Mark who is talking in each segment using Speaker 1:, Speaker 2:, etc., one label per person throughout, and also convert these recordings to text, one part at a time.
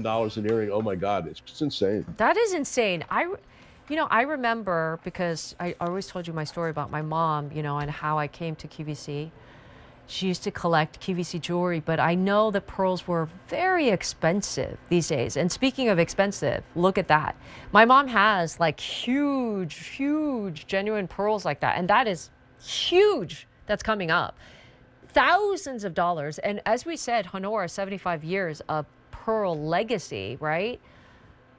Speaker 1: $10,000 an earring. Oh my God, it's just insane.
Speaker 2: That is insane. I remember, because I always told you my story about my mom, and how I came to QVC. She used to collect QVC jewelry, but I know that pearls were very expensive these days. And speaking of expensive, look at that. My mom has like huge, huge genuine pearls like that. And that is huge. That's coming up. Thousands of dollars. And as we said, Honora, 75 years of pearl legacy, right?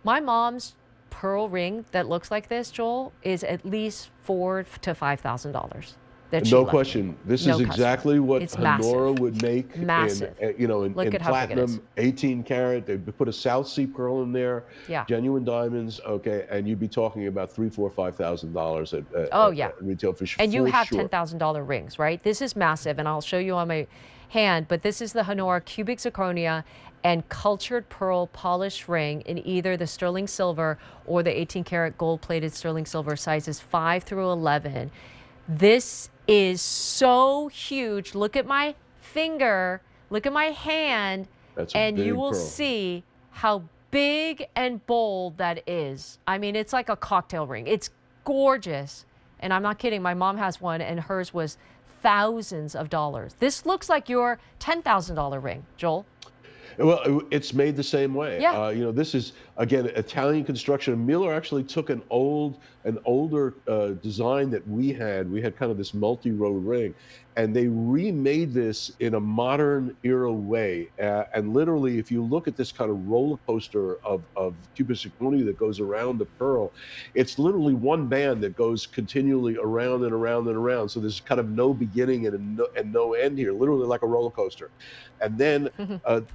Speaker 2: My mom's pearl ring that looks like this, Joel, is at least $4,000 to $5,000.
Speaker 1: No question. This is exactly what
Speaker 2: It's
Speaker 1: Honora
Speaker 2: massive.
Speaker 1: would make
Speaker 2: Massive.
Speaker 1: in
Speaker 2: Look at how big it is.
Speaker 1: platinum, 18 karat. They put a South Sea pearl in there,
Speaker 2: Yeah.
Speaker 1: genuine diamonds. Okay, and you'd be talking about $3,000, $4,000, $5,000
Speaker 2: Oh, yeah.
Speaker 1: at retail for sure.
Speaker 2: And you have $10,000 rings, right? This is massive, and I'll show you on my hand, but this is the Honora cubic zirconia and cultured pearl polished ring in either the sterling silver or the 18 karat gold plated sterling silver, sizes 5 through 11. This is so huge. Look at my finger, look at my hand, and you will see how big and bold that is. I mean, it's like a cocktail ring. It's gorgeous. And I'm not kidding. My mom has one, and hers was thousands of dollars. This looks like your $10,000 ring, Joel.
Speaker 1: Well, it's made the same way.
Speaker 2: Yeah.
Speaker 1: This is, again, Italian construction. Miller actually took an older design that we had. We had kind of this multi-row ring, and they remade this in a modern era way. And literally, if you look at this kind of roller coaster of cubic zirconia that goes around the pearl, it's literally one band that goes continually around and around and around. So there's kind of no beginning and no end here, literally like a roller coaster. And then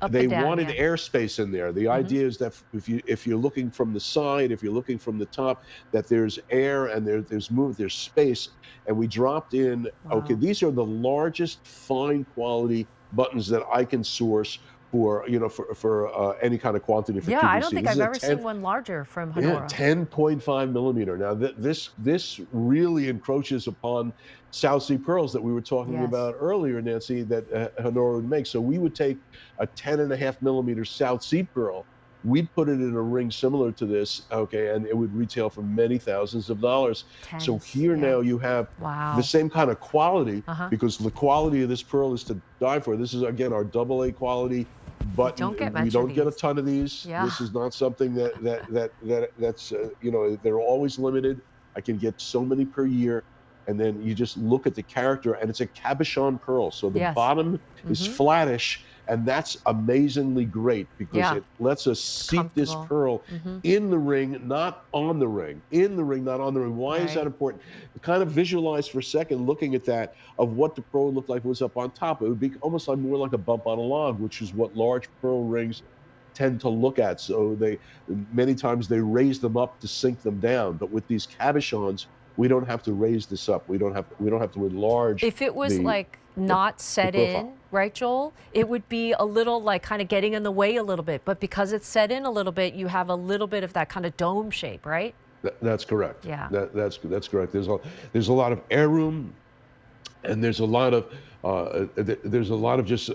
Speaker 1: they wanted airspace in there. The idea is that if you're looking from the side, if you're looking from the top, that there's air and there's movement, there's space. And we dropped in, okay, these are the largest fine quality buttons that I can source for any kind of quantity for QVC.
Speaker 2: I don't think I've ever seen one larger from Honora.
Speaker 1: Yeah, 10.5 millimeter. Now this really encroaches upon South Sea pearls that we were talking about earlier, Nancy, that Honora would make. So we would take a 10.5 millimeter South Sea pearl, we'd put it in a ring similar to this, okay, and it would retail for many thousands of dollars. So here now you have the same kind of quality, because the quality of this pearl is to die for. This is, again, our AA quality button. We don't get a ton of these. This is not something that's they're always limited. I can get so many per year. And then you just look at the character, and it's a cabochon pearl. So the bottom is flattish, and that's amazingly great, because it lets us seat this pearl in the ring, not on the ring. In the ring, not on the ring. Why is that important? Kind of visualize for a second, looking at that, of what the pearl looked like was up on top. It would be almost like more like a bump on a log, which is what large pearl rings tend to look at. So many times they raise them up to sink them down. But with these cabochons, we don't have to raise this up. We don't have to enlarge.
Speaker 2: If it was not set in, right, Joel, it would be a little like kind of getting in the way a little bit. But because it's set in a little bit, you have a little bit of that kind of dome shape, right?
Speaker 1: That's correct.
Speaker 2: Yeah.
Speaker 1: That's correct. There's a lot of air room, and there's a lot of just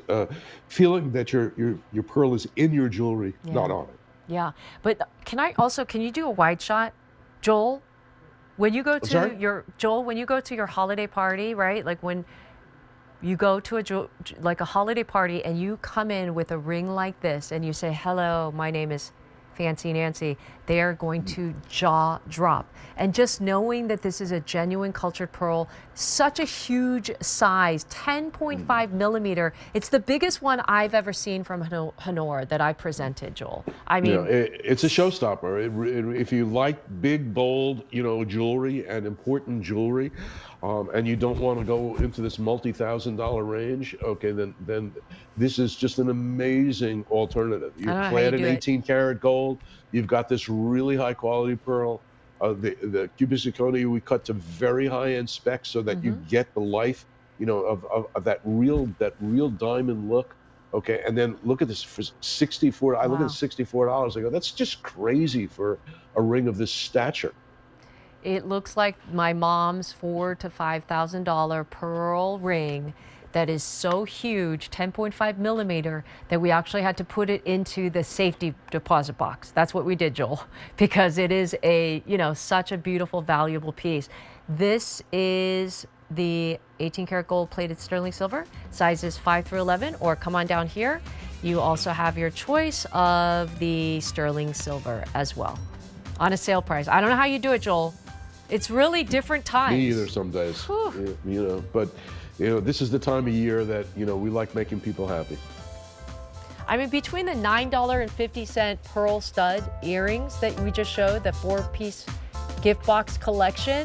Speaker 1: feeling that your pearl is in your jewelry, not on it.
Speaker 2: Yeah. But can you do a wide shot, Joel? When you go to your holiday party, right? Like when you go to a holiday party and you come in with a ring like this and you say, "Hello, my name is Fancy Nancy," they are going to jaw drop. And just knowing that this is a genuine cultured pearl, such a huge size, 10.5 millimeter. It's the biggest one I've ever seen from Honora that I presented, Joel. I mean,
Speaker 1: it's a showstopper. If you like big, bold, jewelry and important jewelry, and you don't want to go into this multi-$1,000 range, okay, then this is just an amazing alternative. You're clad in 18 karat gold. You've got this really high quality pearl. The cubic zirconia we cut to very high end specs so that you get the life, of that real diamond look. Okay, and then look at this for $64. I look at $64. I go, that's just crazy for a ring of this stature.
Speaker 2: It looks like my mom's $4,000 to $5,000 pearl ring that is so huge, 10.5 millimeter, that we actually had to put it into the safety deposit box. That's what we did, Joel, because it is a, you know, such a beautiful, valuable piece. This is the 18 karat gold plated sterling silver, sizes 5 through 11, or come on down here. You also have your choice of the sterling silver as well on a sale price. I don't know how you do it, Joel. It's really different times.
Speaker 1: Me either some days, you know, but you know, this is the time of year that, you know, we like making people happy.
Speaker 2: I mean, between the $9.50 pearl stud earrings that we just showed, the 4-piece gift box collection,